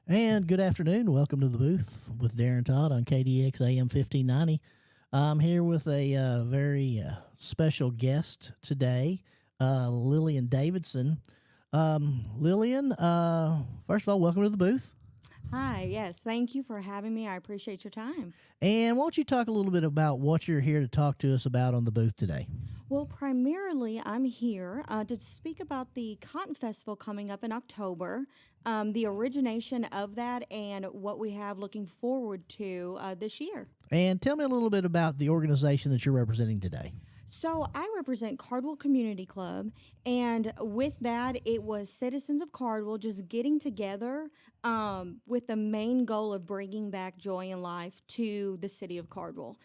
And good afternoon. Welcome to the booth with Daren Todd on KDX AM 1590. I'm here with a very special guest today, Lillian Davidson. Lillian, first of all, welcome to the booth. Hi, yes, thank you for having me. I appreciate your time. And why don't you talk a little bit about what you're here to talk to us about on the booth today? Well, primarily, I'm here to speak about the Cotton Festival coming up in October, the origination of that, and what we have looking forward to this year. And tell me a little bit about the organization that you're representing today. So I represent Cardwell Community Club, and with that, it was citizens of Cardwell just getting together with the main goal of bringing back joy in life to the city of Cardwell.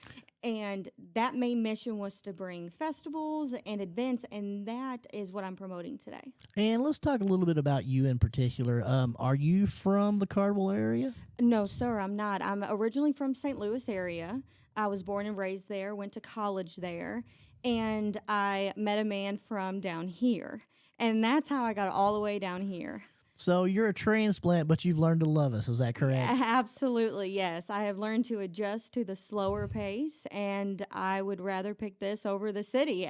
And that main mission was to bring festivals and events, and that is what I'm promoting today. And let's talk a little bit about you in particular. Are you from the Cardwell area? No, sir, I'm not. I'm originally from St. Louis area. I was born and raised there, went to college there, and I met a man from down here. And that's how I got all the way down here. So you're a transplant, but you've learned to love us. Is that correct? Absolutely, yes. I have learned to adjust to the slower pace, and I would rather pick this over the city.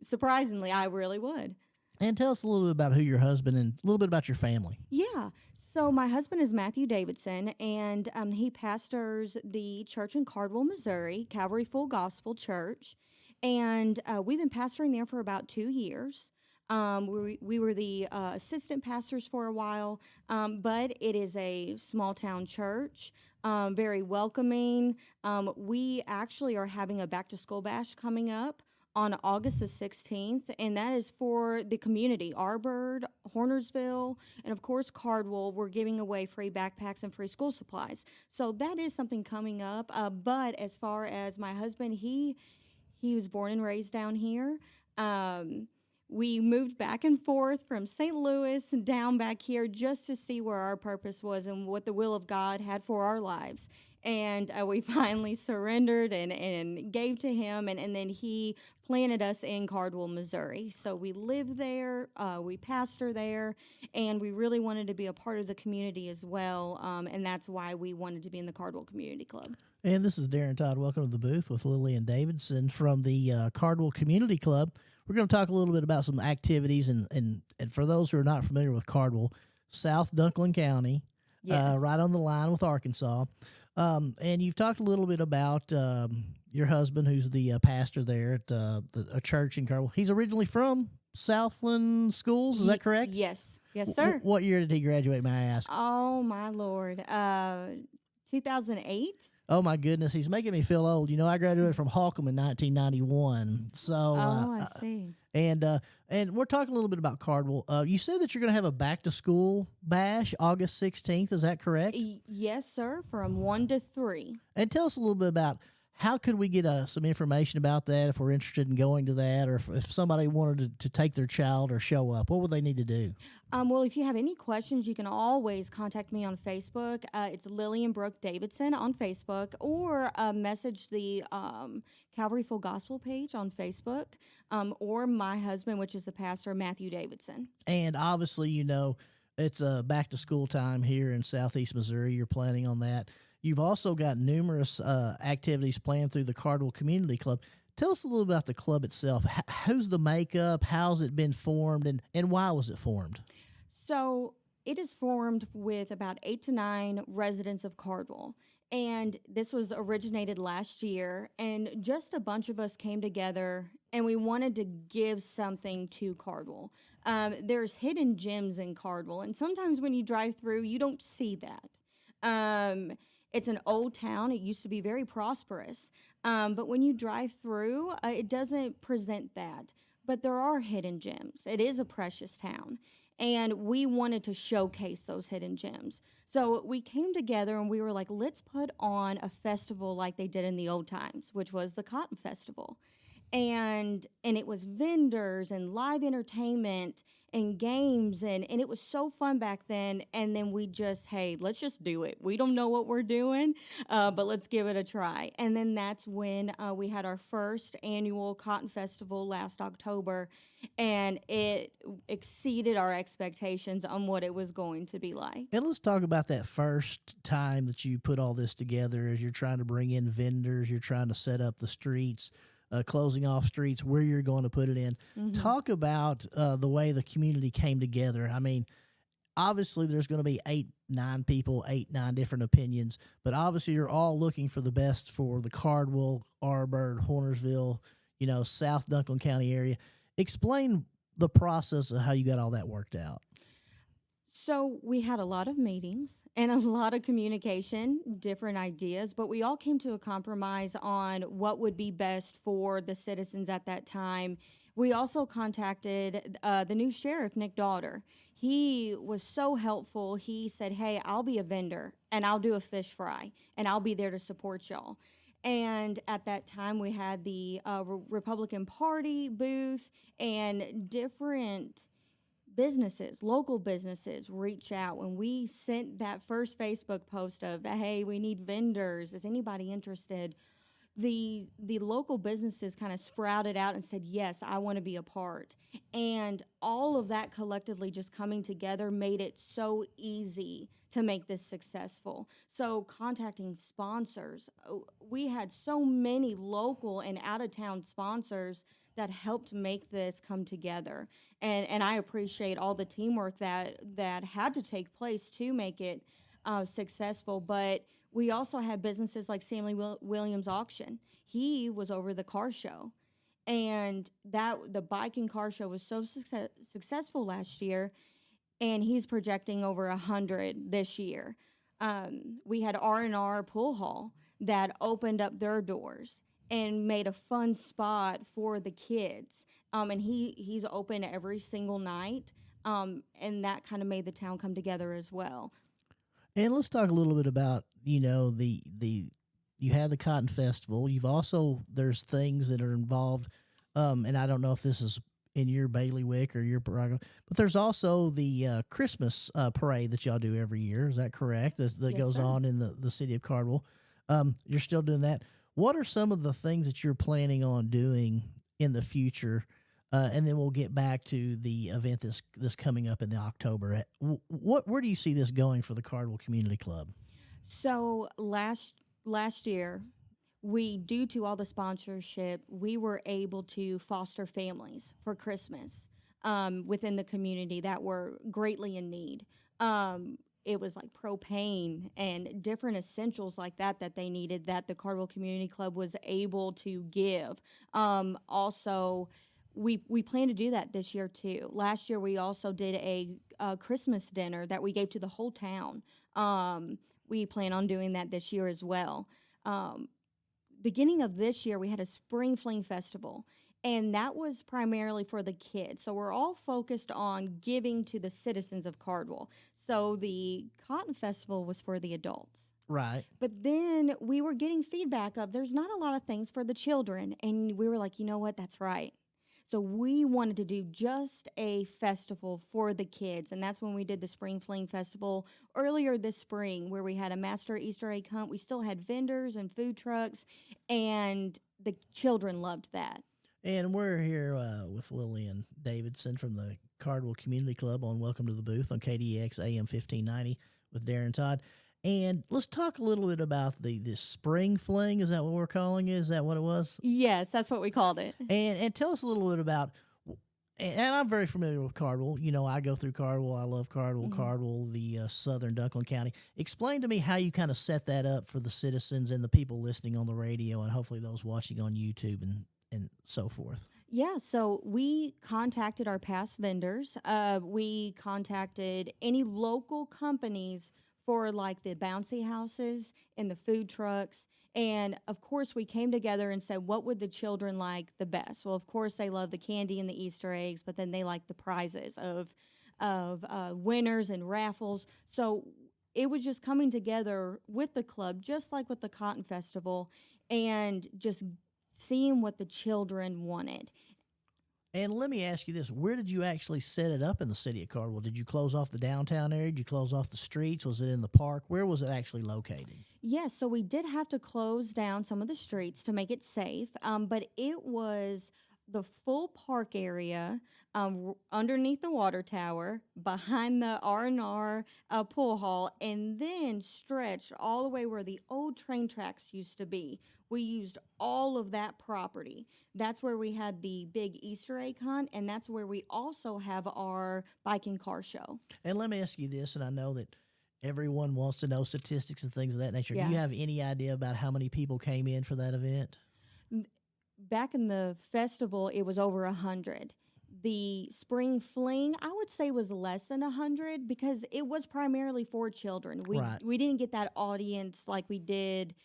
Surprisingly, I really would. And tell us a little bit about who your husband and a little bit about your family. Yeah. So my husband is Matthew Davidson, and he pastors the church in Cardwell, Missouri, Calvary Full Gospel Church. And we've been pastoring there for about 2 years. We were the assistant pastors for a while, but it is a small town church, very welcoming. We actually are having a back to school bash coming up on August the 16th, and that is for the community, Arbird, Hornersville, and of course Cardwell. We're giving away free backpacks and free school supplies. So that is something coming up. But as far as my husband, he was born and raised down here. We moved back and forth from St. Louis and down back here just to see where our purpose was and what the will of God had for our lives. And we finally surrendered and gave to him, and then he planted us in Cardwell, Missouri. So we live there, we pastor there, and we really wanted to be a part of the community as well, and that's why we wanted to be in the Cardwell Community Club. And this is Daren Todd. Welcome to the booth with Lillian Davidson from the Cardwell Community Club. We're going to talk a little bit about some activities, and for those who are not familiar with Cardwell, South Dunklin County, Yes. right on the line with Arkansas. And you've talked a little bit about your husband, who's the pastor there at a church in Cardwell. He's originally from Southland Schools. Is that correct? Yes. Yes, sir. What year did he graduate, may I ask? Oh, my Lord. 2008? Oh, my goodness. He's making me feel old. You know, I graduated from Holcomb in 1991. So, I see. And we're talking a little bit about Cardwell. You said that you're going to have a back-to-school bash August 16th. Is that correct? Yes, sir, from 1 to 3. And tell us a little bit about how could we get some information about that if we're interested in going to that, or if somebody wanted to take their child or show up, what would they need to do? Well, if you have any questions, you can always contact me on Facebook. It's Lillian Brooke Davidson on Facebook, or message the Calvary Full Gospel page on Facebook, or my husband, which is the pastor, Matthew Davidson. And obviously, you know, it's back-to-school time here in southeast Missouri. You're planning on that. You've also got numerous activities planned through the Cardwell Community Club. Tell us a little about the club itself. Who's the makeup? How's it been formed? And why was it formed? So it is formed with about 8 to 9 residents of Cardwell. And this was originated last year. And just a bunch of us came together and we wanted to give something to Cardwell. There's hidden gems in Cardwell. And sometimes when you drive through, you don't see that. It's an old town. It used to be very prosperous. But when you drive through, it doesn't present that. But there are hidden gems. It is a precious town. And we wanted to showcase those hidden gems. So we came together and we were like, let's put on a festival like they did in the old times, which was the Cotton Festival. And it was vendors and live entertainment, and games, and it was so fun back then. And then we just, hey, let's just do it. We don't know what we're doing, but let's give it a try. And then that's when we had our first annual Cotton Festival last October, and it exceeded our expectations on what it was going to be like. And let's talk about that first time that you put all this together as you're trying to bring in vendors, you're trying to set up the streets, closing off streets, where you're going to put it in. Talk about the way the community came together. I mean, obviously there's going to be 8-9 people, 8-9 different opinions, but obviously you're all looking for the best for the Cardwell, Arbor, Hornersville, South Dunklin County area. Explain the process of how you got all that worked out. So we had a lot of meetings and a lot of communication, different ideas, but we all came to a compromise on what would be best for the citizens at that time. We also contacted the new sheriff, Nick Daughter. He was so helpful. He said, hey, I'll be a vendor and I'll do a fish fry and I'll be there to support y'all. And at that time, we had the Republican Party booth and different businesses, local businesses, reach out. When we sent that first Facebook post of, hey, we need vendors, is anybody interested? The local businesses kind of sprouted out and said, yes, I want to be a part. And all of that collectively just coming together made it so easy to make this successful. So contacting sponsors, we had so many local and out-of-town sponsors that helped make this come together. And I appreciate all the teamwork that had to take place to make it successful. But we also had businesses like Stanley Williams Auction. He was over the car show. And the bike and car show was so successful last year, and he's projecting over 100 this year. We had R&R Pool Hall that opened up their doors and made a fun spot for the kids. And he's open every single night, and that kind of made the town come together as well. And let's talk a little bit about, the you had the Cotton Festival. You've also, there's things that are involved, and I don't know if this is in your bailiwick or your program, but there's also the Christmas parade that y'all do every year. Is that correct? That Yes, goes sir. on in the city of Cardwell. You're still doing that. What are some of the things that you're planning on doing in the future? And then we'll get back to the event this coming up in the October. Where do you see this going for the Cardwell Community Club? So last year, due to all the sponsorship, we were able to foster families for Christmas within the community that were greatly in need. It was like propane and different essentials like that they needed, that the Cardwell Community Club was able to give. Also, we plan to do that this year too. Last year we also did a Christmas dinner that we gave to the whole town. We plan on doing that this year as well. Beginning of this year, we had a spring fling festival, and that was primarily for the kids. So we're all focused on giving to the citizens of Cardwell. So the Cotton Festival was for the adults. Right. But then we were getting feedback of there's not a lot of things for the children. And we were like, you know what? That's right. So we wanted to do just a festival for the kids. And that's when we did the Spring Fling Festival earlier this spring, where we had a master Easter egg hunt. We still had vendors and food trucks, and the children loved that. And we're here with Lillian Davidson from the Cardwell Community Club on Welcome to the Booth on KDX AM 1590 with Daren Todd. And let's talk a little bit about this spring fling. Is that what we're calling it? Is that what it was? Yes, that's what we called it. And tell us a little bit about, and I'm very familiar with Cardwell. I go through Cardwell. I love Cardwell, Cardwell, the southern Dunklin County. Explain to me how you kind of set that up for the citizens and the people listening on the radio, and hopefully those watching on YouTube and so forth. Yeah, so we contacted our past vendors. We contacted any local companies for like the bouncy houses and the food trucks. And of course, we came together and said, what would the children like the best? Well, of course, they love the candy and the Easter eggs, but then they like the prizes of winners and raffles. So it was just coming together with the club, just like with the Cotton Festival, and just seeing what the children wanted. And let me ask you this: where did you actually set it up in the city of Cardwell? Did you close off the downtown area? Did you close off the streets? Was it in the park? Where was it actually located? Yes, so we did have to close down some of the streets to make it safe, but it was the full park area underneath the water tower, behind the R&R pool hall, and then stretched all the way where the old train tracks used to be. We used all of that property. That's where we had the big Easter egg hunt, and that's where we also have our bike and car show. And let me ask you this, and I know that everyone wants to know statistics and things of that nature. Do Yeah. you have any idea about how many people came in for that event? Back in the festival, it was over 100. The spring fling, I would say, was less than 100 because it was primarily for children. Right. We didn't get that audience like we did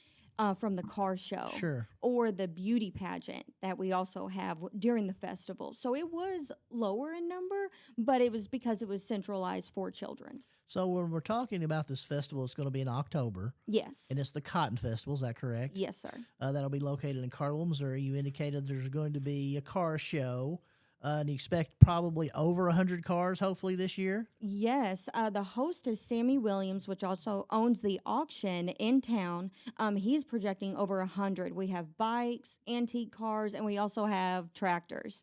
from the car show Sure. or the beauty pageant that we also have during the festival. So it was lower in number, but it was because it was centralized for children. So when we're talking about this festival, it's going to be in October, Yes. and it's the Cotton Festival. Is that correct? Yes, sir. That'll be located in Cardwell, Missouri. You indicated there's going to be a car show, and you expect probably over 100 cars, hopefully, this year. Yes, the host is Sammy Williams, which also owns the auction in town. He's projecting over 100. We have bikes, antique cars, and we also have tractors.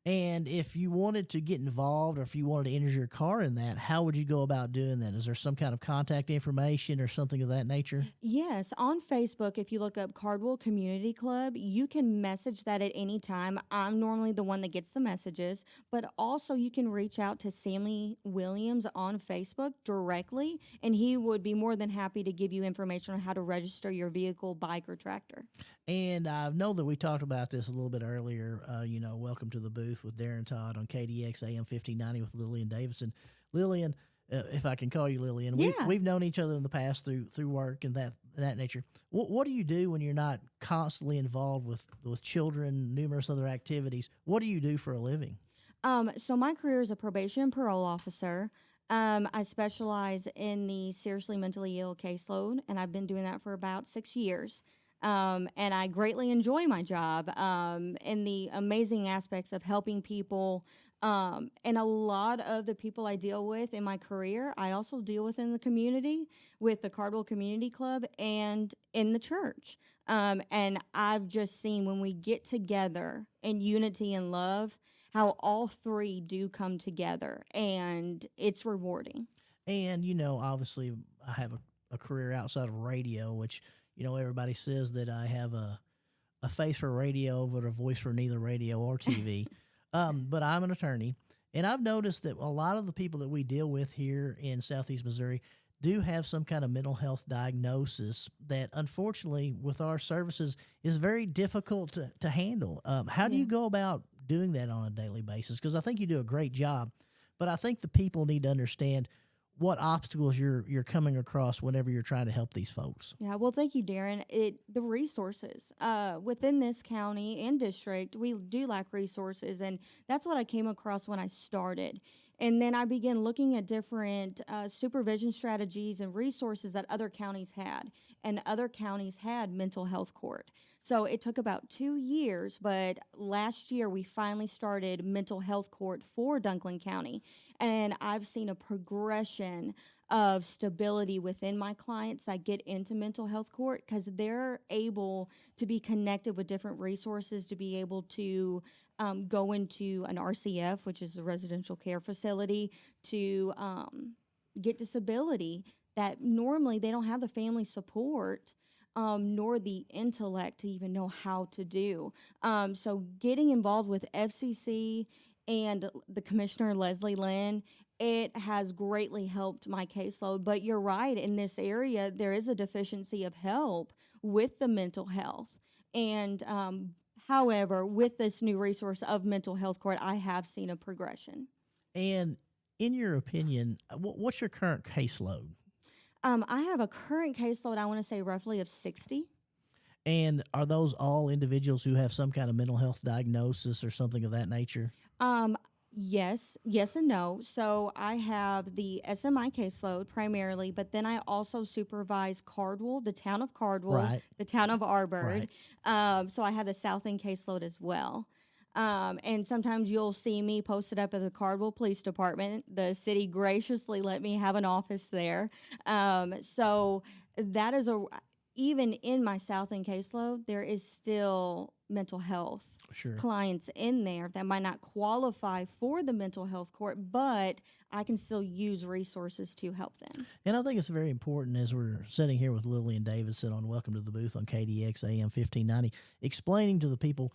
And if you wanted to get involved or if you wanted to enter your car in that, how would you go about doing that? Is there some kind of contact information or something of that nature? Yes, on Facebook, if you look up Cardwell Community Club, you can message that at any time. I'm normally the one that gets the messages, but also you can reach out to Sammy Williams on Facebook directly, and he would be more than happy to give you information on how to register your vehicle, bike, or tractor. And I know that we talked about this a little bit earlier. Welcome to the booth with Daren Todd on KDX AM 1590 with Lillian Davidson. Lillian, if I can call you Lillian, Yeah. we've known each other in the past through work and that nature. What do you do when you're not constantly involved with children, numerous other activities? What do you do for a living? So my career is a probation and parole officer. I specialize in the seriously mentally ill caseload, and I've been doing that for about 6 years. And I greatly enjoy my job and the amazing aspects of helping people. And a lot of the people I deal with in my career, I also deal with in the community with the Cardwell Community Club and in the church. And I've just seen when we get together in unity and love, how all three do come together, and it's rewarding. And obviously, I have a career outside of radio, which everybody says that I have a face for radio, but a voice for neither radio or TV. But I'm an attorney, and I've noticed that a lot of the people that we deal with here in Southeast Missouri do have some kind of mental health diagnosis that, unfortunately, with our services, is very difficult to handle. How do you go about doing that on a daily basis? Because I think you do a great job, but I think the people need to understand what obstacles you're coming across whenever you're trying to help these folks. Yeah, well, thank you, Darren. The resources within this county and district, we do lack resources, and that's what I came across when I started. And then I began looking at different supervision strategies and resources that other counties had, and other counties had mental health court. So it took about 2 years, but last year we finally started mental health court for Dunklin County, and I've seen a progression of stability within my clients that get into mental health court because they're able to be connected with different resources to be able to go into an RCF, which is a residential care facility, to get disability that normally they don't have the family support nor the intellect to even know how to do. So getting involved with FCC and the Commissioner, Leslie Lynn, it has greatly helped my caseload. But you're right, in this area, there is a deficiency of help with the mental health. And however, with this new resource of mental health court, I have seen a progression. And in your opinion, what's your current caseload? I have a current caseload, I want to say roughly of 60. And are those all individuals who have some kind of mental health diagnosis or something of that nature? Yes and no. So I have the SMI caseload primarily, but then I also supervise Cardwell, the town of Cardwell, Right. the town of Arbord. So I have the South End caseload as well. And sometimes you'll see me posted up at the Cardwell Police Department. The city graciously let me have an office there. So that is even in my South End caseload, there is still mental health Sure. clients in there that might not qualify for the mental health court, but I can still use resources to help them. And I think it's very important as we're sitting here with Lillian Davidson on Welcome to the Booth on KDX AM 1590, explaining to the people,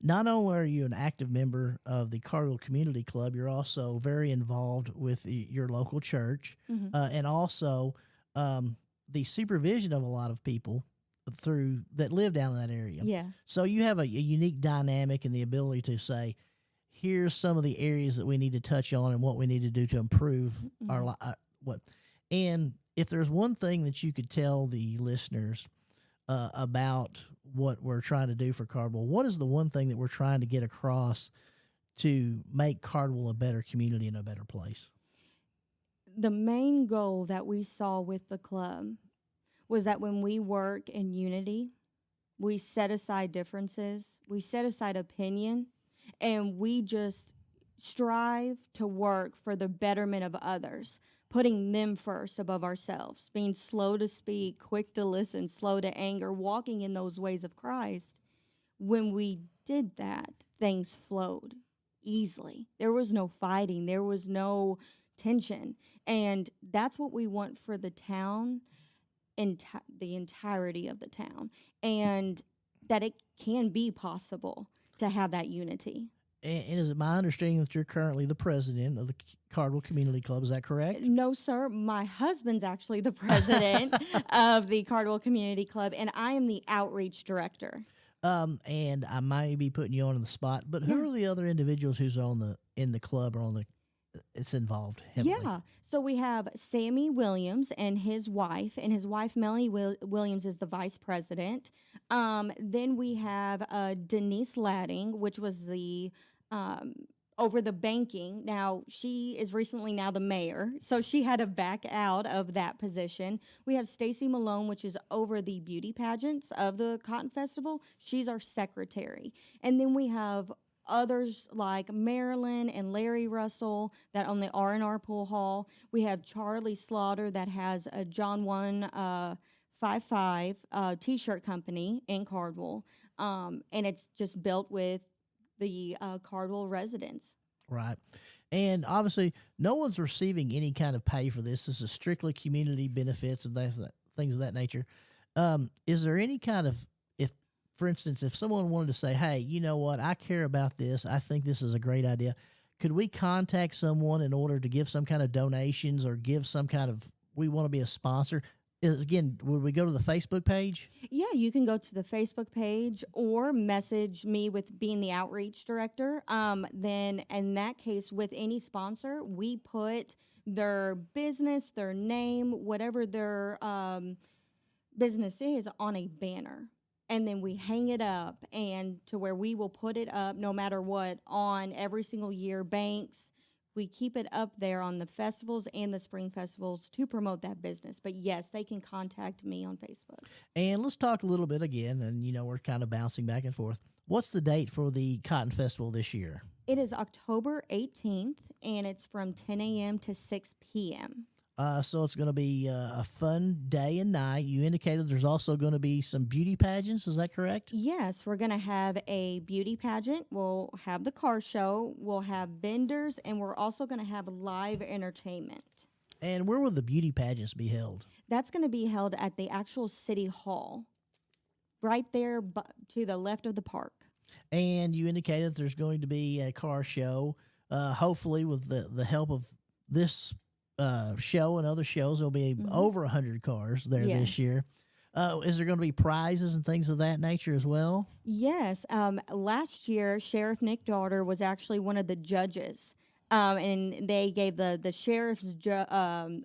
not only are you an active member of the Cardwell Community Club, you're also very involved with your local church, and also the supervision of a lot of people through that live down in that area. Yeah. So you have a unique dynamic and the ability to say, here's some of the areas that we need to touch on and what we need to do to improve our what. And if there's one thing that you could tell the listeners about what we're trying to do for Cardwell, what is the one thing that we're trying to get across to make Cardwell a better community and a better place? The main goal that we saw with the club was that when we work in unity, we set aside differences, we set aside opinion, and we just strive to work for the betterment of others, putting them first above ourselves, being slow to speak, quick to listen, slow to anger, walking in those ways of Christ. When we did that, things flowed easily. There was no fighting, there was no tension. And that's what we want for the town, the entirety of the town, and that it can be possible to have that unity. And is it my understanding that you're currently the president of the Cardwell Community Club? Is that correct? No, sir. My husband's actually the president of the Cardwell Community Club, and I am the outreach director. And I might be putting you on the spot, but who are the other individuals who's in the club or it's involved heavily? Yeah. So we have Sammy Williams and his wife Melanie Williams is the vice president. Then we have Denise Ladding, which was the over the banking. Now she is recently now the mayor, so she had to back out of that position. We have Stacy Malone, which is over the beauty pageants of the Cotton Festival. She's our secretary, and then we have others like Marilyn and Larry Russell that own the R&R Pool Hall. We have Charlie Slaughter that has a John 155 T-shirt company in Cardwell, and it's just built with the Cardwell residents. Right. And obviously, no one's receiving any kind of pay for this. This is strictly community benefits and things of that nature. Is there any kind of, for instance, if someone wanted to say, hey, you know what, I care about this, I think this is a great idea, could we contact someone in order to give some kind of donations or give some kind of, we want to be a sponsor? Again, would we go to the Facebook page? Yeah, you can go to the Facebook page or message me with being the outreach director. Then in that case, with any sponsor, we put their business, their name, whatever their business is on a banner. And then we hang it up and to where we will put it up no matter what on every single year. Banks, we keep it up there on the festivals and the spring festivals to promote that business. But yes, they can contact me on Facebook. And let's talk a little bit again, and we're kind of bouncing back and forth. What's the date for the Cotton Festival this year? It is October 18th, and it's from 10 a.m. to 6 p.m. So it's going to be a fun day and night. You indicated there's also going to be some beauty pageants. Is that correct? Yes, we're going to have a beauty pageant. We'll have the car show. We'll have vendors, and we're also going to have live entertainment. And where will the beauty pageants be held? That's going to be held at the actual city hall, right there to the left of the park. And you indicated there's going to be a car show. Hopefully, with the help of this show and other shows, there'll be over 100 cars there this year. Is there going to be prizes and things of that nature as well? Yes. Last year, Sheriff Nick Daughter was actually one of the judges, and they gave the Sheriff's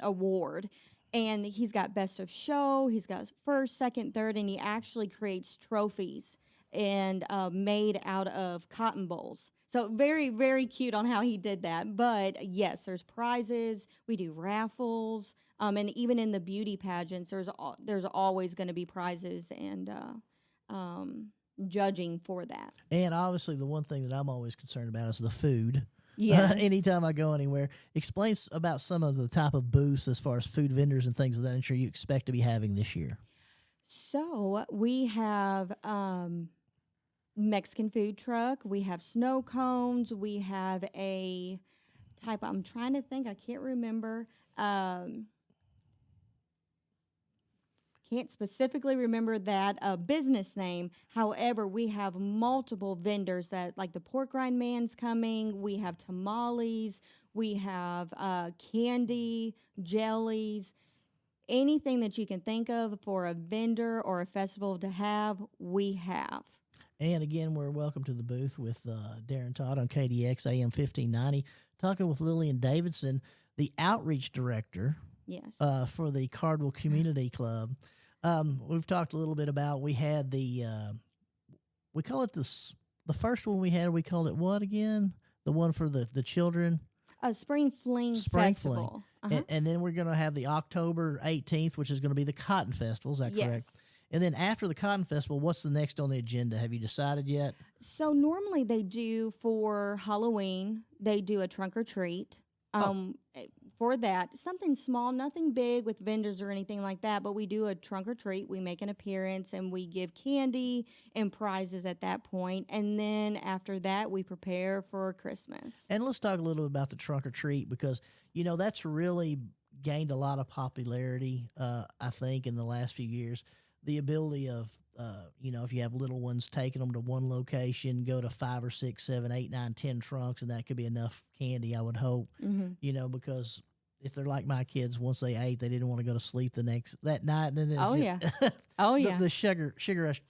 award. And he's got best of show, he's got first, second, third, and he actually creates trophies and made out of cotton bolls. So very, very cute on how he did that. But yes, there's prizes. We do raffles, and even in the beauty pageants, there's always going to be prizes and judging for that. And obviously, the one thing that I'm always concerned about is the food. Yes. Anytime I go anywhere, explain about some of the type of booths as far as food vendors and things of that nature you expect to be having this year. So we have Mexican food truck. We have snow cones. We have a type. I'm trying to think. I can't remember. Can't specifically remember that business name. However, we have multiple vendors that, like the pork rind man's coming. We have tamales. We have candy, jellies, anything that you can think of for a vendor or a festival to have, we have. And again, we're welcome to the booth with Daren Todd on KDX AM 1590, talking with Lillian Davidson, the outreach director. Yes. For the Cardwell Community Club. We've talked a little bit about, we had we call it the first one we had, we called it what again? The one for the children? Spring Fling Festival. And then we're going to have the October 18th, which is going to be the Cotton Festival. Is that correct? Yes. And then after the Cotton Festival, what's the next on the agenda? Have you decided yet? So normally they do for Halloween, they do a trunk or treat. For that, something small, nothing big with vendors or anything like that, but we do a trunk or treat. We make an appearance and we give candy and prizes at that point. And then after that, we prepare for Christmas. And let's talk a little bit about the trunk or treat, because, that's really gained a lot of popularity, I think, in the last few years. The ability of, if you have little ones, taking them to one location, go to 5 or 6, 7, 8, 9, 10 trunks, and that could be enough candy, I would hope, because if they're like my kids, once they ate, they didn't want to go to sleep that night. And then the sugar rush.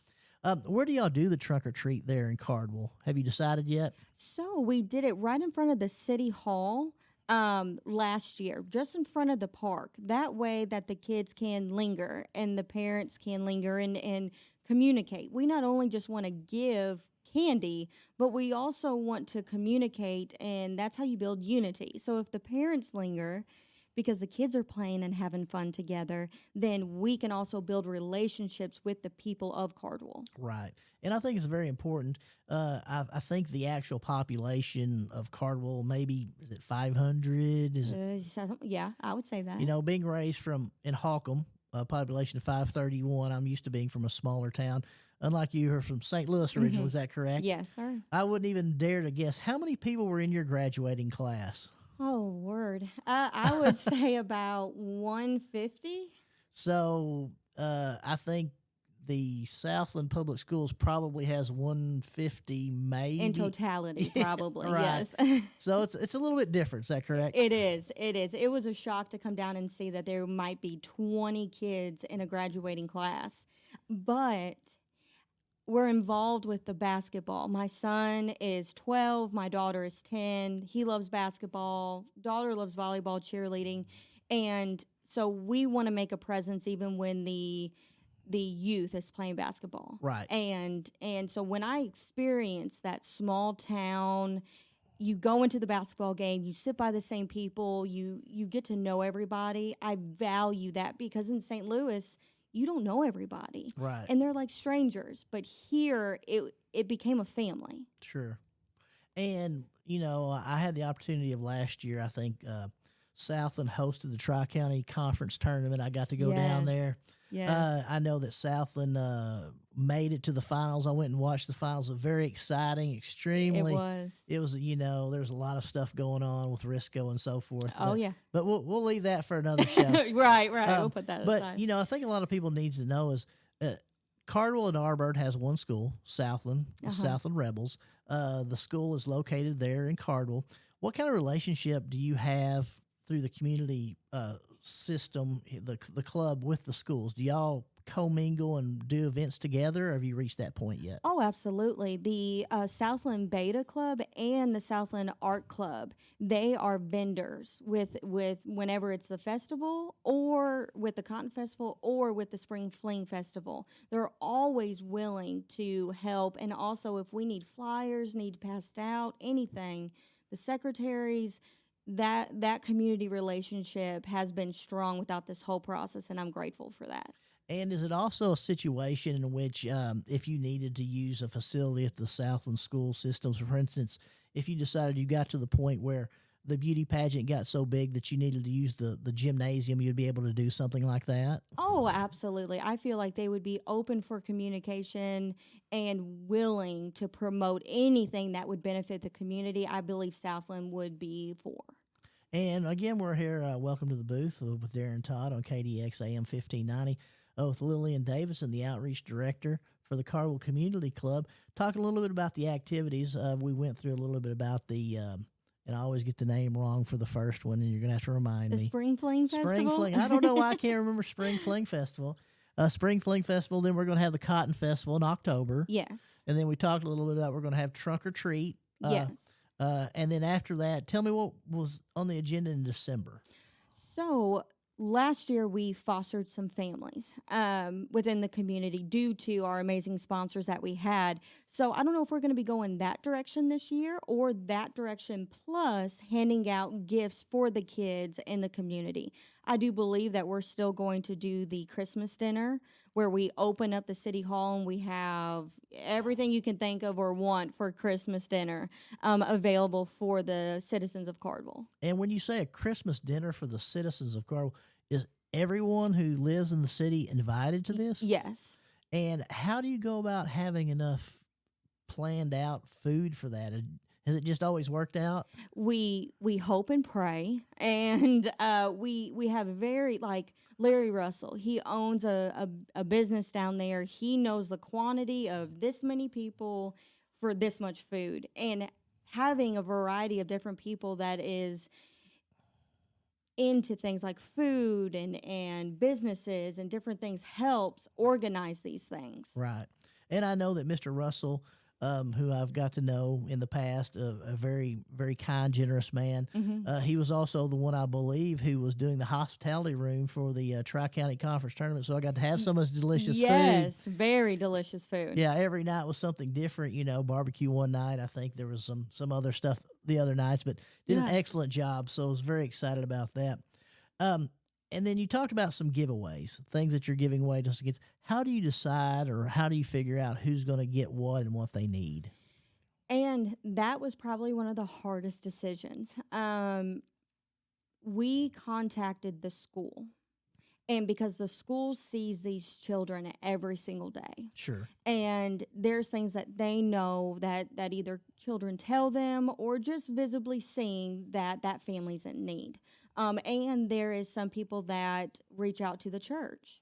Where do y'all do the trunk or treat there in Cardwell? Have you decided yet? So we did it right in front of the city hall last year, just in front of the park. That way that the kids can linger and the parents can linger and communicate. We not only just want to give candy, but we also want to communicate, and that's how you build unity. So if the parents linger because the kids are playing and having fun together, then we can also build relationships with the people of Cardwell. Right. And I think it's very important. I think the actual population of Cardwell, maybe, is it 500? Yeah, I would say that. Being raised in Holcomb, a population of 531, I'm used to being from a smaller town. Unlike you, are from St. Louis originally, is that correct? Yes, sir. I wouldn't even dare to guess. How many people were in your graduating class? Oh, word. I would say about 150. So I think the Southland Public Schools probably has 150 maybe. In totality, probably, right. Yes. So it's a little bit different, is that correct? It is. It was a shock to come down and see that there might be 20 kids in a graduating class. But we're involved with the basketball. My son is 12. My daughter is 10. He loves basketball. Daughter loves volleyball, cheerleading. And so we want to make a presence even when the youth is playing basketball. Right. And so when I experience that small town, you go into the basketball game, you sit by the same people, you get to know everybody. I value that, because in St. Louis, you don't know everybody. Right. And they're like strangers. But here, it became a family. Sure. And, I had the opportunity of last year, I think, Southland hosted the Tri-County Conference Tournament. I got to go down there. Yes. I know that Southland made it to the finals. I went and watched the finals. It was very exciting, extremely. It was. It was, there's a lot of stuff going on with Risco and so forth. Oh, yeah. But we'll leave that for another show. Right. We'll put that aside. But, I think a lot of people needs to know is Cardwell and Arbird has one school, Southland, the Southland Rebels. The school is located there in Cardwell. What kind of relationship do you have through the community system, the club, with the schools? Do y'all commingle and do events together, or have you reached that point yet? Oh, absolutely. The Southland Beta Club and the Southland Art Club, they are vendors with whenever it's the festival, or with the Cotton Festival, or with the Spring Fling Festival. They're always willing to help, and also if we need flyers, need passed out, anything, the secretaries, that community relationship has been strong without this whole process, and I'm grateful for that. And is it also a situation in which, if you needed to use a facility at the Southland school systems, for instance, if you decided you got to the point where the beauty pageant got so big that you needed to use the gymnasium, you'd be able to do something like that? Oh, absolutely. I feel like they would be open for communication and willing to promote anything that would benefit the community. I believe Southland would be for. And again, we're here. Welcome to the booth with Daren Todd on KDX AM 1590 with Lillian Davidson, the outreach director for the Cardwell Community Club. Talking a little bit about the activities. We went through a little bit about and I always get the name wrong for the first one, and you're going to have to remind The me. Spring Fling Spring Festival? Fling. I don't know why I can't remember Spring Fling Festival. Spring Fling Festival. Then we're going to have the Cotton Festival in October. Yes. And then we talked a little bit about we're going to have Trunk or Treat. Yes. And then after that, tell me what was on the agenda in December. So last year we fostered some families within the community due to our amazing sponsors that we had. So I don't know if we're going to be going that direction this year or that direction plus handing out gifts for the kids in the community. I do believe that we're still going to do the Christmas dinner where we open up the city hall and we have everything you can think of or want for Christmas dinner available for the citizens of Cardwell. And when you say a Christmas dinner for the citizens of Cardwell, is everyone who lives in the city invited to this? Yes. And how do you go about having enough planned out food for that? Has it just always worked out? We hope and pray, and we have very like Larry Russell. He owns a business down there. He knows the quantity of this many people for this much food, and having a variety of different people that is into things like food and businesses and different things helps organize these things. Right. And I know that Mr. Russell, who I've got to know in the past, a very, very kind, generous man. Mm-hmm. He was also the one, I believe, who was doing the hospitality room for the Tri-County Conference Tournament. So I got to have some of his delicious food. Yes, very delicious food. Yeah, every night was something different. Barbecue one night. I think there was some other stuff the other nights, but did an excellent job. So I was very excited about that. And then you talked about some giveaways, things that you're giving away to kids. How do you decide or how do you figure out who's going to get what and what they need? And that was probably one of the hardest decisions. We contacted the school, and because the school sees these children every single day. Sure. And there's things that they know that either children tell them or just visibly seeing that family's in need. And there is some people that reach out to the church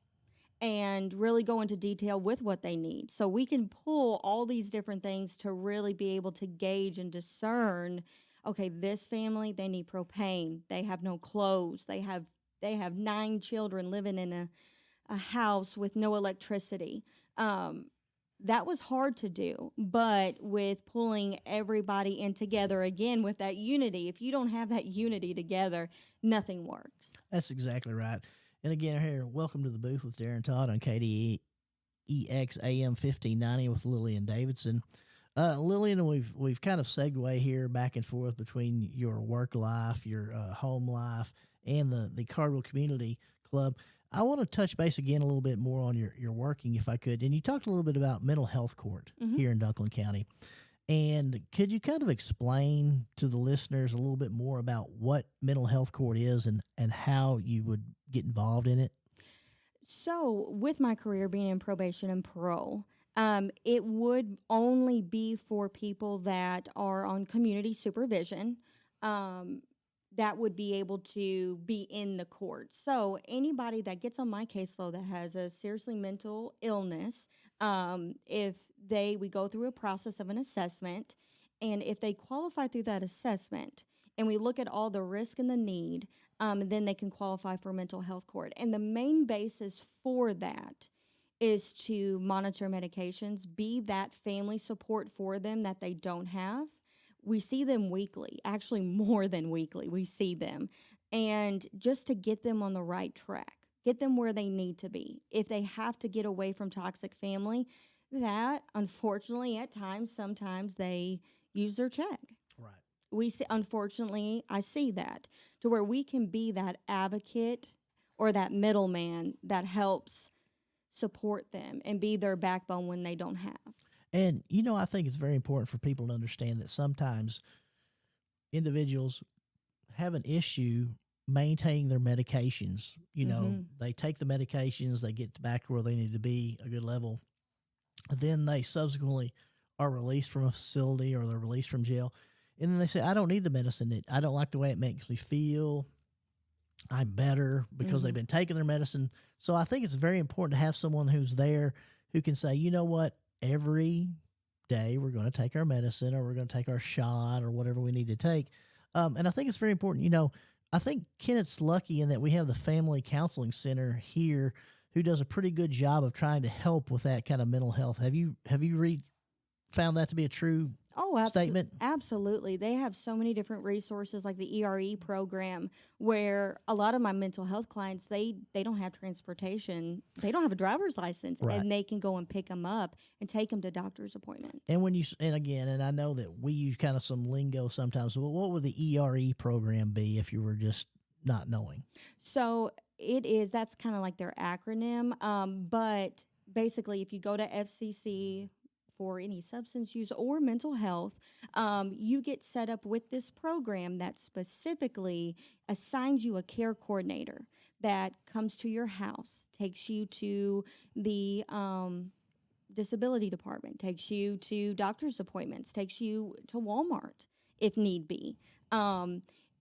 and really go into detail with what they need. So we can pull all these different things to really be able to gauge and discern, okay, this family, they need propane. They have no clothes. They have 9 children living in a house with no electricity. That was hard to do, but with pulling everybody in together again with that unity, if you don't have that unity together, nothing works. That's exactly right. And again, here, welcome to the booth with Daren Todd on KDEX AM 1590 with Lillian Davidson. Lillian, we've kind of segued here back and forth between your work life, your home life, and the Cardwell Community Club. I want to touch base again a little bit more on your working, if I could. And you talked a little bit about mental health court here in Dunklin County. And could you kind of explain to the listeners a little bit more about what mental health court is and how you would get involved in it? So with my career being in probation and parole, it would only be for people that are on community supervision. That would be able to be in the court. So anybody that gets on my caseload that has a seriously mental illness, we go through a process of an assessment, and if they qualify through that assessment, and we look at all the risk and the need, then they can qualify for mental health court. And the main basis for that is to monitor medications, be that family support for them that they don't have. We see them weekly, actually more than weekly. We see them. And just to get them on the right track, get them where they need to be. If they have to get away from toxic family, that unfortunately at times, sometimes they use their check. Right. We see, unfortunately, I see that to where we can be that advocate or that middleman that helps support them and be their backbone when they don't have. And, I think it's very important for people to understand that sometimes individuals have an issue maintaining their medications. They take the medications, they get back to where they need to be, a good level. Then they subsequently are released from a facility or they're released from jail. And then they say, I don't need the medicine. I don't like the way it makes me feel. I'm better because they've been taking their medicine. So I think it's very important to have someone who's there who can say, you know what, every day we're going to take our medicine or we're going to take our shot or whatever we need to take. And I think it's very important. I think Kennett's lucky in that we have the Family Counseling Center here who does a pretty good job of trying to help with that kind of mental health. Have you found that to be a true statement? Absolutely. They have so many different resources like the ERE program where a lot of my mental health clients, they don't have transportation. They don't have a driver's license, Right. and they can go and pick them up and take them to doctor's appointments. And I know that we use kind of some lingo sometimes. Well, what would the ERE program be if you were just not knowing? So that's kind of like their acronym. But basically, if you go to FCC for any substance use or mental health, you get set up with this program that specifically assigns you a care coordinator that comes to your house, takes you to the disability department, takes you to doctor's appointments, takes you to Walmart if need be.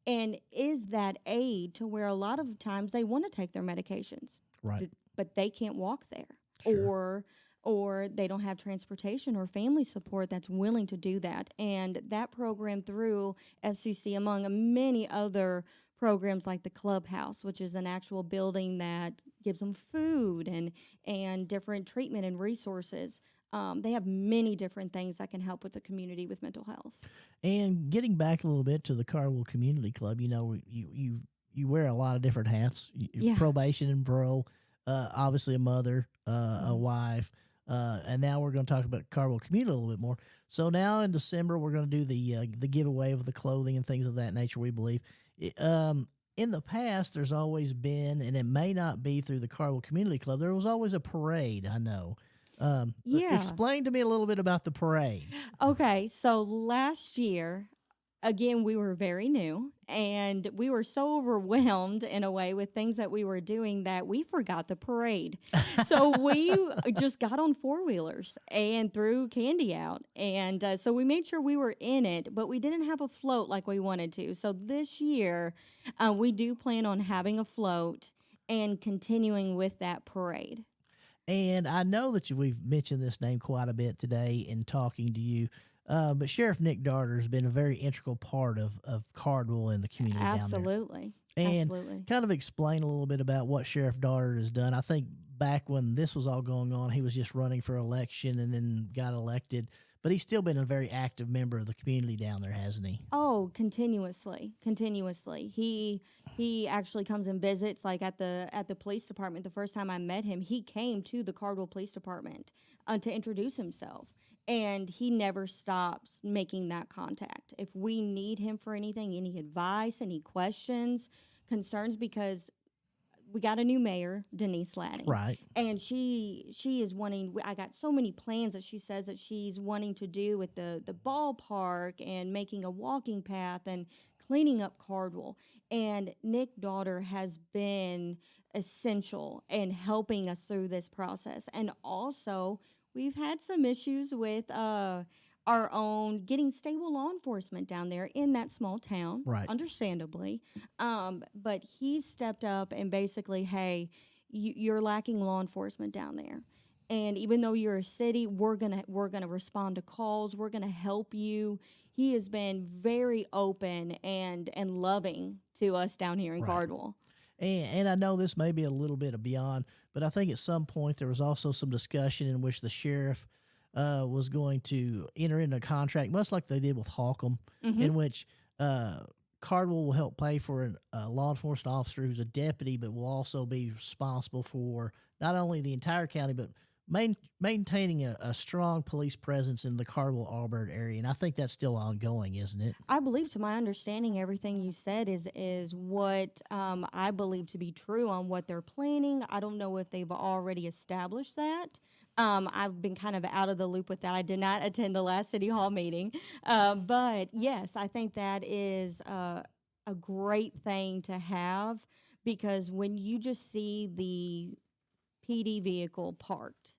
And is that aid to where a lot of times they want to take their medications, Right. but they can't walk there, Sure. or they don't have transportation or family support that's willing to do that. And that program through FCC, among many other programs like the Clubhouse, which is an actual building that gives them food and different treatment and resources. They have many different things that can help with the community with mental health. And getting back a little bit to the Cardwell Community Club, you wear a lot of different hats. Yeah. Probation and parole, obviously a mother, a wife, and now we're going to talk about Cardwell Community a little bit more. So now in December we're going to do the giveaway of the clothing and things of that nature. We believe. In the past, there's always been, and it may not be through the Cardwell Community Club. There was always a parade. I know. Yeah. Explain to me a little bit about the parade. Okay, so last year, again, we were very new and we were so overwhelmed in a way with things that we were doing that we forgot the parade. So we just got on four-wheelers and threw candy out. And so we made sure we were in it, but we didn't have a float like we wanted to. So this year, we do plan on having a float and continuing with that parade. And I know that we've mentioned this name quite a bit today in talking to you, but Sheriff Nick Darter has been a very integral part of Cardwell and the community down there. Absolutely. And Absolutely. kind of explain a little bit about what Sheriff Darter has done. I think back when this was all going on, he was just running for election and then got elected. But he's still been a very active member of the community down there, hasn't he? Oh, continuously. He actually comes and visits, like at the police department. The first time I met him, he came to the Cardwell Police Department to introduce himself, and he never stops making that contact. If we need him for anything, any advice, any questions, concerns, because we got a new mayor, Denise Ladding. Right. And she is wanting, I got so many plans that she says that she's wanting to do with the ballpark and making a walking path and cleaning up Cardwell. And Nick Daughter has been essential in helping us through this process. And also, we've had some issues with our own getting stable law enforcement down there in that small town, Right. Understandably. But he stepped up and basically, hey, you're lacking law enforcement down there. And even though you're a city, we're gonna respond to calls. We're gonna help you. He has been very open and loving to us down here in Right. Cardwell. And I know this may be a little bit of beyond, but I think at some point there was also some discussion in which the sheriff was going to enter into a contract, much like they did with Holcomb, in which Cardwell will help pay for a law enforcement officer who's a deputy, but will also be responsible for not only the entire county, but maintaining a strong police presence in the Cardwell Auburn area, and I think that's still ongoing, isn't it? I believe, to my understanding, everything you said is what I believe to be true on what they're planning. I don't know if they've already established that. I've been kind of out of the loop with that. I did not attend the last city hall meeting, but yes, I think that is a great thing to have, because when you just see the PD vehicle parked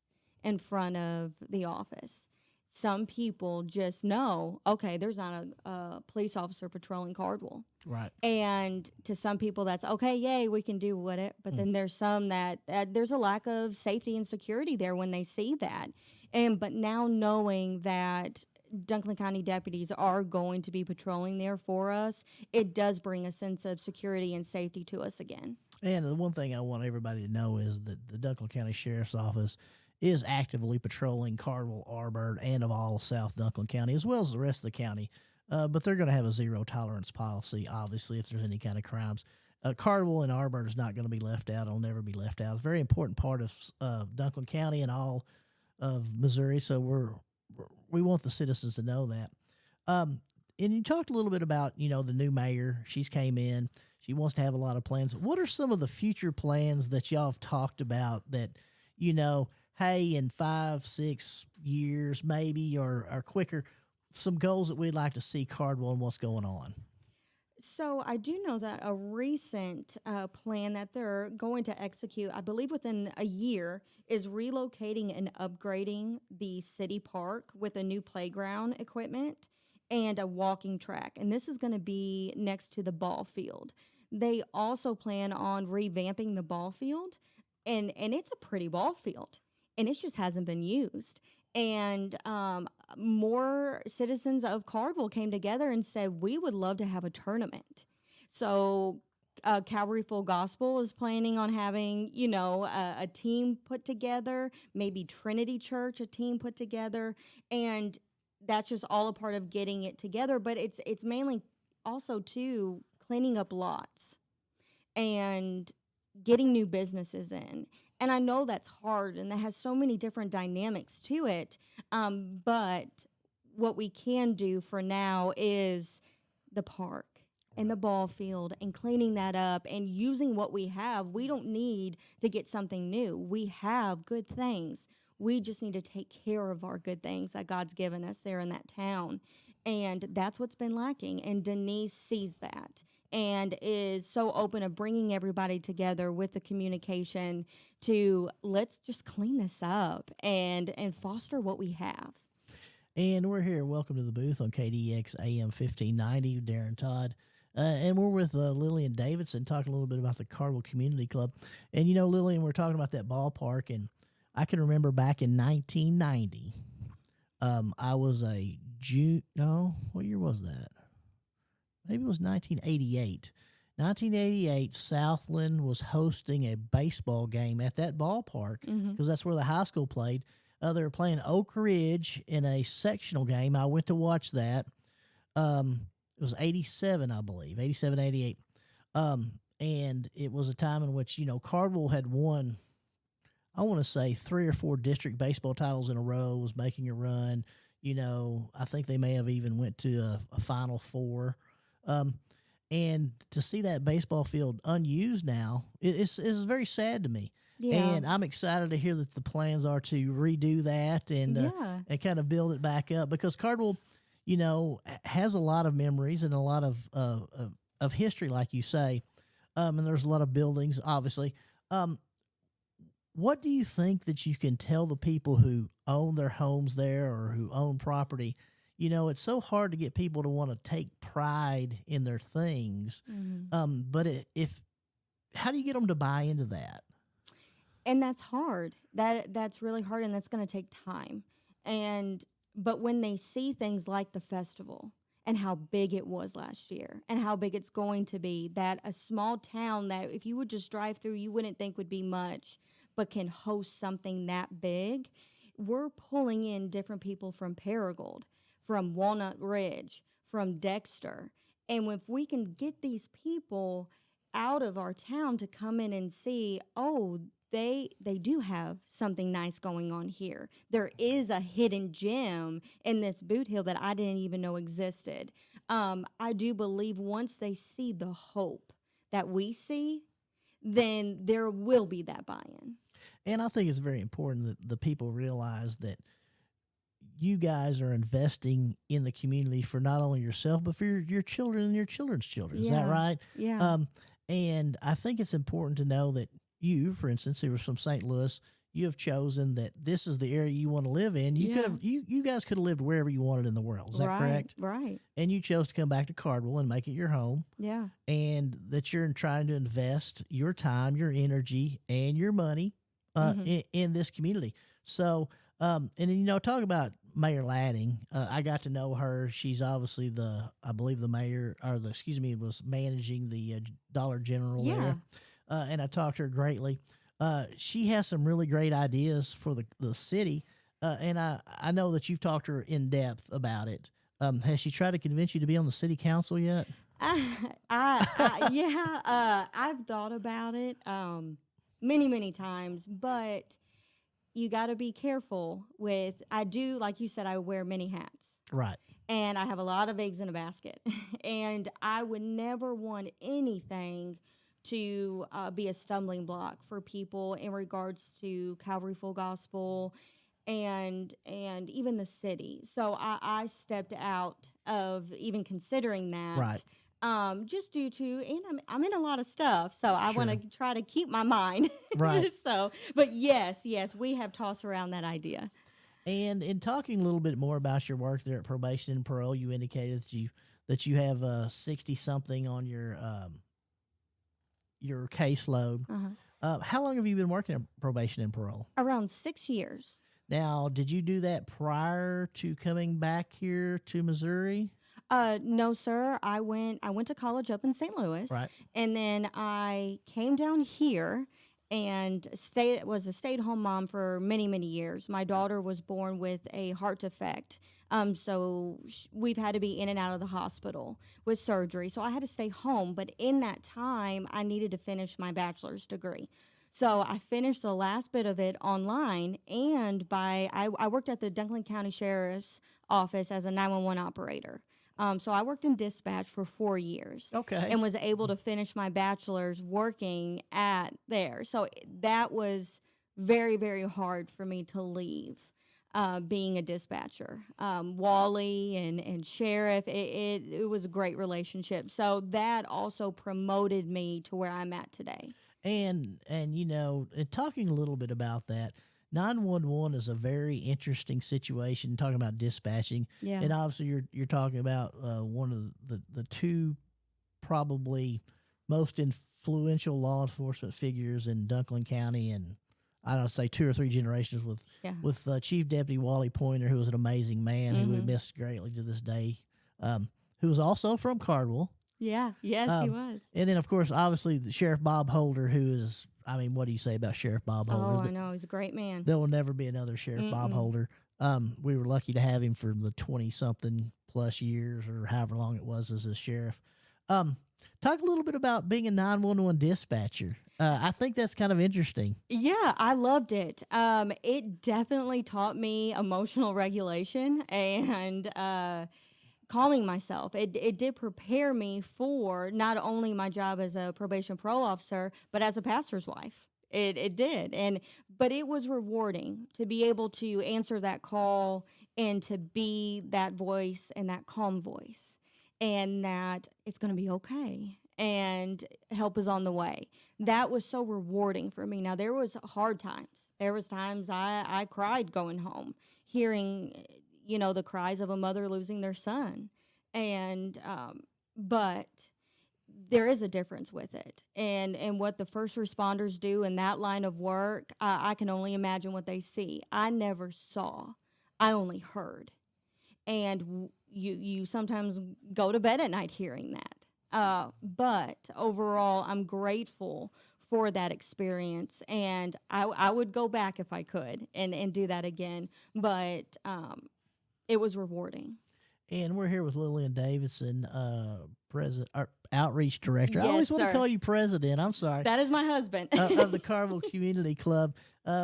in front of the office, some people just know, okay, there's not a police officer patrolling Cardwell. Right. And to some people, that's okay, yay, we can do what it. But then there's some that there's a lack of safety and security there when they see that. But now knowing that Dunklin County deputies are going to be patrolling there for us, it does bring a sense of security and safety to us again. And the one thing I want everybody to know is that the Dunklin County Sheriff's Office is actively patrolling Cardwell, Auburn, and of all of South Dunklin County, as well as the rest of the county. But they're going to have a zero tolerance policy, obviously, if there's any kind of crimes. Cardwell and Auburn is not going to be left out. It'll never be left out. It's a very important part of Dunklin County and all of Missouri, so we want the citizens to know that. And you talked a little bit about, the new mayor. She's came in. She wants to have a lot of plans. What are some of the future plans that y'all have talked about that, hey, in 5-6 years maybe or quicker, some goals that we'd like to see Cardwell and what's going on? So I do know that a recent plan that they're going to execute, I believe within a year, is relocating and upgrading the city park with a new playground equipment and a walking track. And this is going to be next to the ball field. They also plan on revamping the ball field, and it's a pretty ball field, and it just hasn't been used. And more citizens of Cardwell came together and said, we would love to have a tournament. So Calvary Full Gospel is planning on having, a team put together, maybe Trinity Church, a team put together. And that's just all a part of getting it together. But it's mainly also, too, cleaning up lots and getting new businesses in. And I know that's hard, and that has so many different dynamics to it. But what we can do for now is the park and the ball field and cleaning that up and using what we have. We don't need to get something new. We have good things. We just need to take care of our good things that God's given us there in that town. And that's what's been lacking. And Denise sees that and is so open to bringing everybody together with the communication to let's just clean this up and foster what we have. And we're here. Welcome to the booth on KDX AM 1590, Daren Todd. And we're with Lillian Davidson talking a little bit about the Cardwell Community Club. And, Lillian, we're talking about that ballpark, and I can remember back in 1990, I was what year was that? Maybe it was 1988. 1988, Southland was hosting a baseball game at that ballpark because that's where the high school played. They were playing Oak Ridge in a sectional game. I went to watch that. It was 87, I believe, 87, 88. And it was a time in which, Cardwell had won, I want to say 3 or 4 district baseball titles in a row, was making a run. I think they may have even went to a Final Four. And to see that baseball field unused now, it's very sad to me. Yeah. And I'm excited to hear that the plans are to redo that and kind of build it back up, because Cardwell, has a lot of memories and a lot of history, like you say. And there's a lot of buildings, obviously. What do you think that you can tell the people who own their homes there or who own property? It's so hard to get people to want to take pride in their things. But how do you get them to buy into that? And that's hard. That's really hard, and that's going to take time. But when they see things like the festival and how big it was last year and how big it's going to be, that a small town that if you would just drive through, you wouldn't think would be much, but can host something that big, we're pulling in different people from Paragould, from Walnut Ridge, from Dexter. And if we can get these people out of our town to come in and see, oh, they do have something nice going on here. There is a hidden gem in this boot hill that I didn't even know existed. I do believe once they see the hope that we see, then there will be that buy-in. And I think it's very important that the people realize that you guys are investing in the community for not only yourself, but for your children and your children's children. Is that right? Yeah. And I think it's important to know that you, for instance, who was from St. Louis, you have chosen that this is the area you want to live in. You could have, you guys could have lived wherever you wanted in the world. Is that correct? Right. And you chose to come back to Cardwell and make it your home. Yeah. And that you're trying to invest your time, your energy, and your money in this community. So, and talk about Mayor Ladding. I got to know her. She's obviously I believe the mayor, was managing the Dollar General there. And I talked to her greatly. She has some really great ideas for the city. And I know that you've talked to her in depth about it. Has she tried to convince you to be on the city council yet? I've thought about it many, many times, but you got to be careful I do, like you said, I wear many hats. Right. And I have a lot of eggs in a basket. And I would never want anything to be a stumbling block for people in regards to Calvary Full Gospel and even the city. So I stepped out of even considering that. Right. Just due to, and I'm in a lot of stuff, so I want to try to keep my mind. Right. But yes, we have tossed around that idea. And in talking a little bit more about your work there at Probation and Parole, you indicated that you have 60 something on your caseload. How long have you been working at Probation and Parole? Around 6 years. Now, did you do that prior to coming back here to Missouri? No, sir. I went to college up in St. Louis, right, and then I came down here and was a stay-at-home mom for many, many years. My daughter was born with a heart defect, so we've had to be in and out of the hospital with surgery. So I had to stay home, but in that time, I needed to finish my bachelor's degree. So I finished the last bit of it online, and I worked at the Dunklin County Sheriff's Office as a 911 operator. So I worked in dispatch for 4 years. Okay. And was able to finish my bachelor's working at there. So that was very, very hard for me to leave being a dispatcher. Wally and Sheriff, it was a great relationship. So that also promoted me to where I'm at today. And talking a little bit about that, 911 is a very interesting situation, talking about dispatching. Yeah. And obviously you're talking about one of the two probably most influential law enforcement figures in Dunklin County, and I don't say 2 or 3 generations with Chief Deputy Wally Pointer, who was an amazing man who we miss greatly to this day, who was also from Cardwell. Yeah, yes, he was. And then, of course, obviously, the Sheriff Bob Holder, who is, what do you say about Sheriff Bob Holder? Oh, I know. He's a great man. There will never be another Sheriff Bob Holder. We were lucky to have him for the 20-something plus years or however long it was as a sheriff. Talk a little bit about being a 911 dispatcher. I think that's kind of interesting. Yeah, I loved it. It definitely taught me emotional regulation and calming myself. It did prepare me for not only my job as a probation parole officer, but as a pastor's wife. It did. But it was rewarding to be able to answer that call and to be that voice and that calm voice, and that it's going to be okay and help is on the way. That was so rewarding for me. Now, there was hard times. There was times I cried going home, hearing the cries of a mother losing their son. But there is a difference with it. And what the first responders do in that line of work, I can only imagine what they see. I never saw. I only heard. And you sometimes go to bed at night hearing that. But overall, I'm grateful for that experience. And I would go back if I could and do that again. But it was rewarding. And we're here with Lillian Davidson, president or outreach director. I Yes, always want to sir. call you president. I'm sorry. That is my husband. Of the Cardwell Community Club.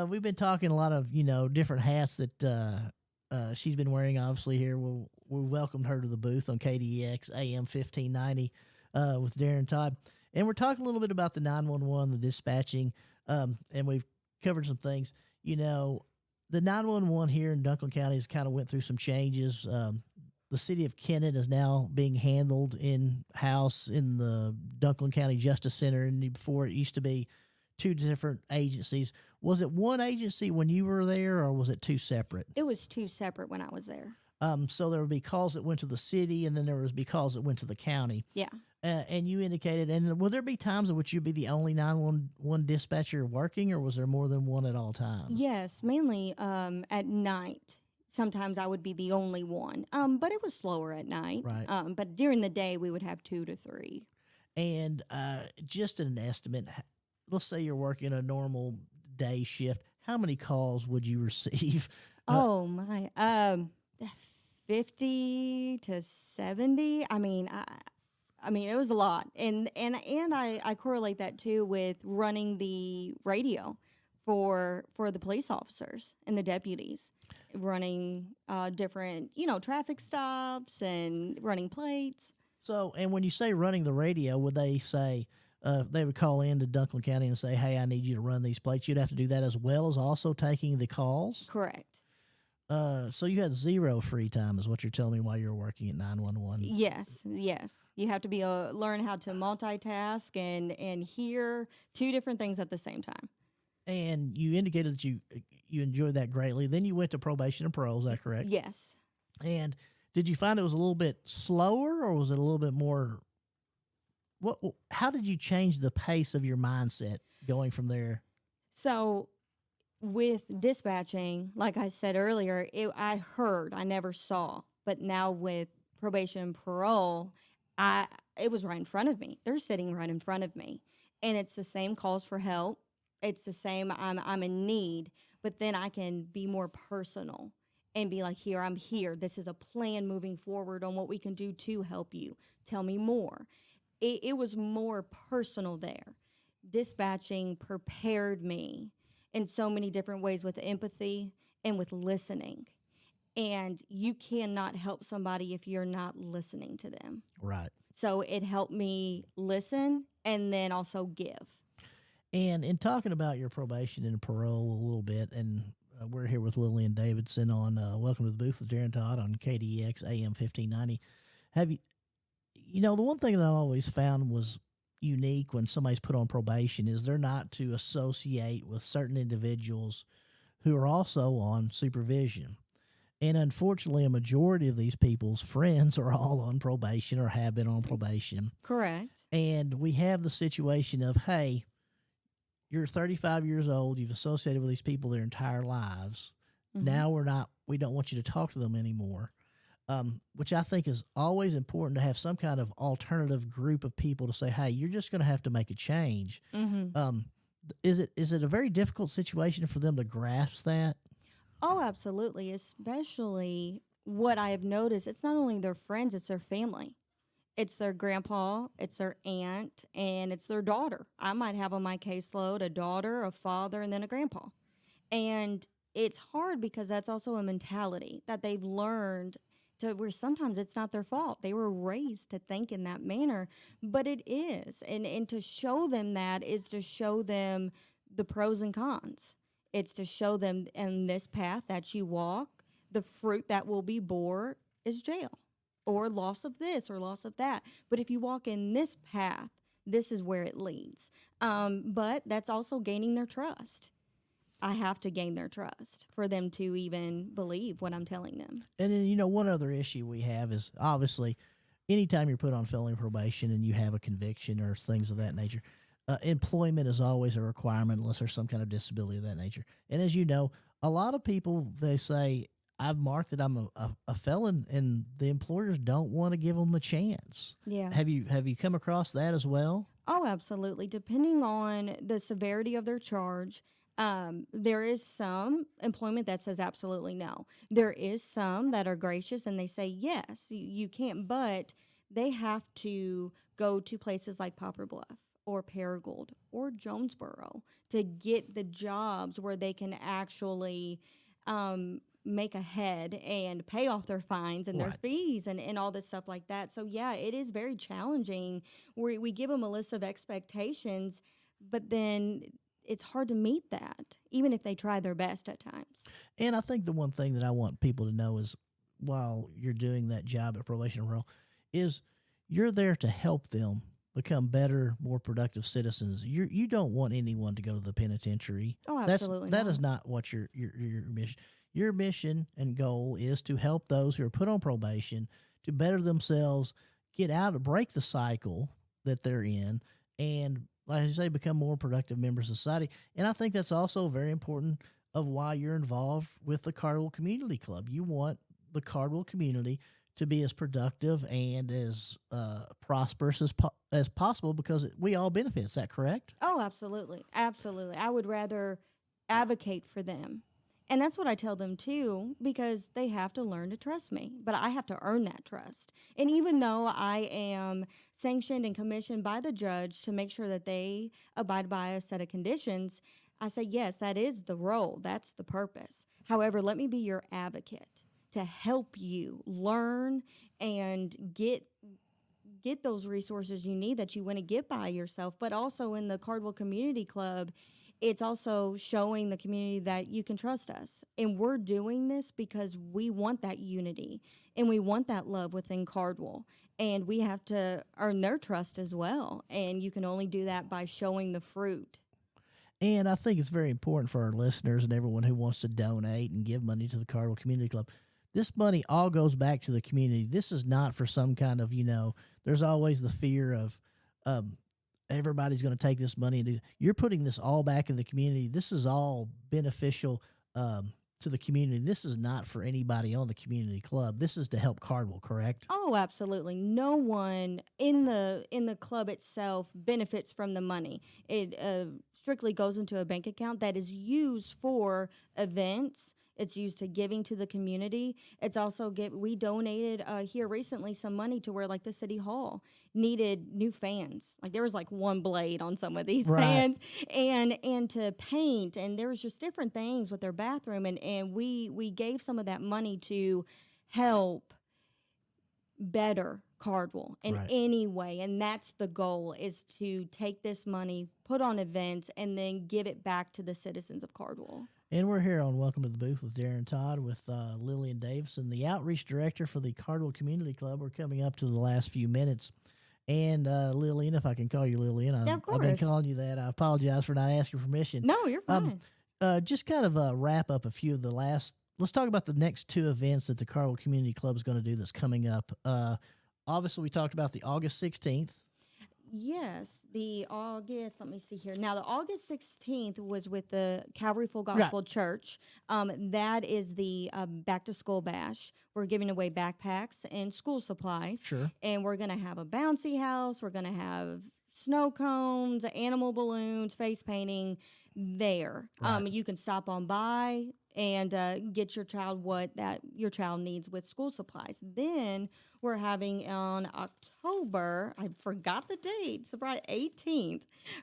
We've been talking a lot of different hats that she's been wearing. Obviously, here we welcomed her to the booth on KDEX AM 1590 with Daren Todd, and we're talking a little bit about the 911, the dispatching, and we've covered some things. The 911 here in Dunklin County has kind of went through some changes. The city of Kennett is now being handled in-house in the Dunklin County Justice Center, and before it used to be two different agencies. Was it one agency when you were there, or was it two separate? It was two separate when I was there. So there would be calls that went to the city, and then there would be calls that went to the county. Yeah. And you indicated, and will there be times in which you'd be the only 911 dispatcher working, or was there more than one at all times? Yes, mainly at night. Sometimes I would be the only one, but it was slower at night. Right. But during the day, we would have 2 to 3. And just an estimate, let's say you're working a normal day shift, how many calls would you receive? Oh my, 50 to 70. I mean, it was a lot, and I correlate that too with running the radio for the police officers and the deputies, running different traffic stops and running plates. So, and when you say running the radio, would they say they would call in to Dunklin County and say, "Hey, I need you to run these plates"? You'd have to do that as well as also taking the calls. Correct. So you had zero free time, is what you're telling me, while you're working at 911. Yes. You have to be learn how to multitask and hear 2 different things at the same time. And you indicated that you enjoyed that greatly. Then you went to probation and parole. Is that correct? Yes. And did you find it was a little bit slower, or was it a little bit more? How did you change the pace of your mindset going from there? So with dispatching, like I said earlier, I heard, I never saw. But now with probation and parole, it was right in front of me. They're sitting right in front of me. And it's the same calls for help. It's the same, I'm in need. But then I can be more personal and be like, here, I'm here. This is a plan moving forward on what we can do to help you. Tell me more. It was more personal there. Dispatching prepared me in so many different ways with empathy and with listening. And you cannot help somebody if you're not listening to them. Right. So it helped me listen and then also give. And in talking about your probation and parole a little bit, and we're here with Lillian Davidson on Welcome to the Booth with Daren Todd on KDEX AM 1590. Have you, the one thing that I've always found was unique when somebody's put on probation is they're not to associate with certain individuals who are also on supervision. And unfortunately, a majority of these people's friends are all on probation or have been on probation. Correct. And we have the situation of, hey, you're 35 years old, you've associated with these people their entire lives. Mm-hmm. Now we don't want you to talk to them anymore. Which I think is always important to have some kind of alternative group of people to say, hey, you're just going to have to make a change. Mm-hmm. Is it a very difficult situation for them to grasp that? Oh, absolutely. Especially what I have noticed, it's not only their friends, it's their family. It's their grandpa, it's their aunt, and it's their daughter. I might have on my caseload a daughter, a father, and then a grandpa. And it's hard because that's also a mentality that they've learned to where sometimes it's not their fault. They were raised to think in that manner, but it is. And to show them that is to show them the pros and cons. It's to show them in this path that you walk, the fruit that will be bore is jail or loss of this or loss of that. But if you walk in this path, this is where it leads. But that's also gaining their trust. I have to gain their trust for them to even believe what I'm telling them. And then, one other issue we have is obviously anytime you're put on felony probation and you have a conviction or things of that nature, employment is always a requirement unless there's some kind of disability of that nature. And as you know, a lot of people, they say, I've marked that I'm a felon, and the employers don't want to give them a chance. Yeah. Have you come across that as well? Oh, absolutely. Depending on the severity of their charge, There is some employment that says absolutely no. There is some that are gracious and they say, yes, you can't, but they have to go to places like Poplar Bluff or Paragould or Jonesboro to get the jobs where they can actually make a head and pay off their fines and their Right. fees and all this stuff like that. So, yeah, it is very challenging. We give them a list of expectations, but then it's hard to meet that, even if they try their best at times. And I think the one thing that I want people to know is while you're doing that job at probation role is you're there to help them become better, more productive citizens. You don't want anyone to go to the penitentiary. Oh, absolutely That not. is not what your mission. Your mission and goal is to help those who are put on probation to better themselves, get out of break the cycle that they're in, and like I say, become more productive members of society. And I think that's also very important of why you're involved with the Cardwell Community Club. You want the Cardwell community to be as productive and as prosperous as possible because we all benefit. Is that correct? Oh, absolutely. Absolutely. I would rather advocate for them. And that's what I tell them too, because they have to learn to trust me, but I have to earn that trust. And even though I am sanctioned and commissioned by the judge to make sure that they abide by a set of conditions, I say, yes, that is the role. That's the purpose. However, let me be your advocate to help you learn and get those resources you need that you want to get by yourself. But also in the Cardwell Community Club, it's also showing the community that you can trust us. And we're doing this because we want that unity and we want that love within Cardwell. And we have to earn their trust as well. And you can only do that by showing the fruit. And I think it's very important for our listeners and everyone who wants to donate and give money to the Cardwell Community Club. This money all goes back to the community. This is not for some kind of, there's always the fear of everybody's going to take this money and do. You're putting this all back in the community. This is all beneficial to the community. This is not for anybody on the community club. This is to help Cardwell, correct? Oh, absolutely. No one in the club itself benefits from the money. It strictly goes into a bank account that is used for events. It's used to giving to the community. It's also we donated here recently some money to where like the city hall needed new fans. Like there was like one blade on some of these Right. fans and to paint, and there was just different things with their bathroom, and we gave some of that money to help better Cardwell in Right. any way. And that's the goal, is to take this money, put on events, and then give it back to the citizens of Cardwell. And we're here on Welcome to the Booth with Daren Todd with Lillian Davidson, the outreach director for the Cardwell Community Club. We're coming up to the last few minutes. And Lillian, if I can call you Lillian, Yeah, of I've been course. calling you that. I apologize for not asking permission. No, you're fine. Just kind of wrap up a few of the last. Let's talk about the next two events that the Cardwell Community Club is going to do that's coming up. Obviously, we talked about the August 16th. Yes, the August, let me see here. Now, the August 16th was with the Calvary Full Gospel Church. That is the back to school bash. We're giving away backpacks and school supplies. Sure. And we're going to have a bouncy house. We're going to have snow cones, animal balloons, face painting there. Right. You can stop on by and get your child what that your child needs with school supplies. Then we're having on October, I forgot the date, surprise, 18th,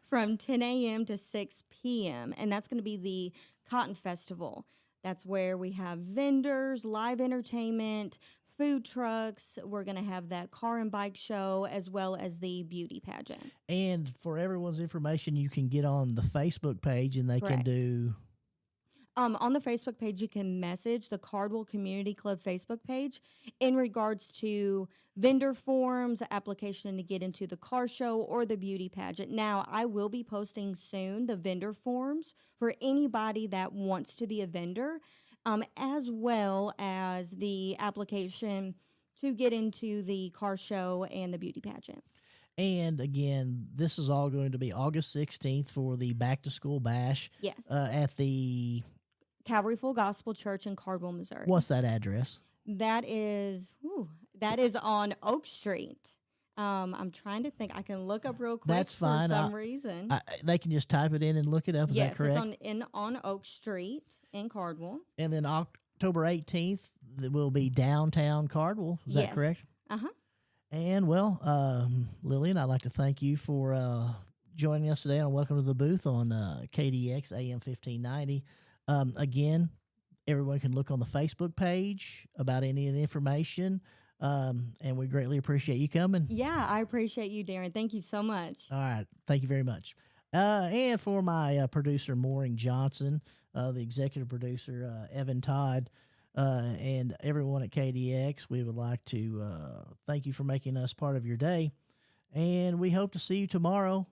from 10 a.m. to 6 p.m. And that's going to be the Cotton Festival. That's where we have vendors, live entertainment, food trucks. We're going to have that car and bike show as well as the beauty pageant. And for everyone's information, you can get on the Facebook page and they can Correct. do. On the Facebook page, you can message the Cardwell Community Club Facebook page in regards to vendor forms, application to get into the car show or the beauty pageant. Now, I will be posting soon the vendor forms for anybody that wants to be a vendor, as well as the application to get into the car show and the beauty pageant. And again, this is all going to be August 16th for the back to school bash. Yes. At the Calvary Full Gospel Church in Cardwell, Missouri. what's that address? That is on Oak Street. I'm trying to think. I can look up real quick. That's fine. For some reason. They can just type it in and look it up. Is that Yes, correct? it's on Oak Street in Cardwell. And then October 18th, it will be downtown Cardwell. Is that correct? Uh-huh. And, well, Lillian, I'd like to thank you for joining us today on Welcome to the Booth on KDX AM 1590. Again, everyone can look on the Facebook page about any of the information, and we greatly appreciate you coming. Yeah, I appreciate you, Daren. Thank you so much. All right. Thank you very much. And for my producer, Maureen Johnson, the executive producer, Evan Todd, and everyone at KDX, we would like to thank you for making us part of your day. And we hope to see you tomorrow.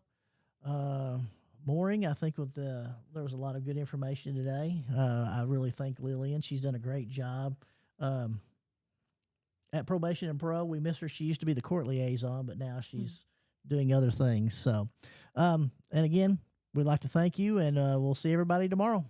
Maureen, I think there was a lot of good information today. I really thank Lillian. She's done a great job. At Probation and Pro, we miss her. She used to be the court liaison, but now she's doing other things. So, and again, we'd like to thank you, and we'll see everybody tomorrow.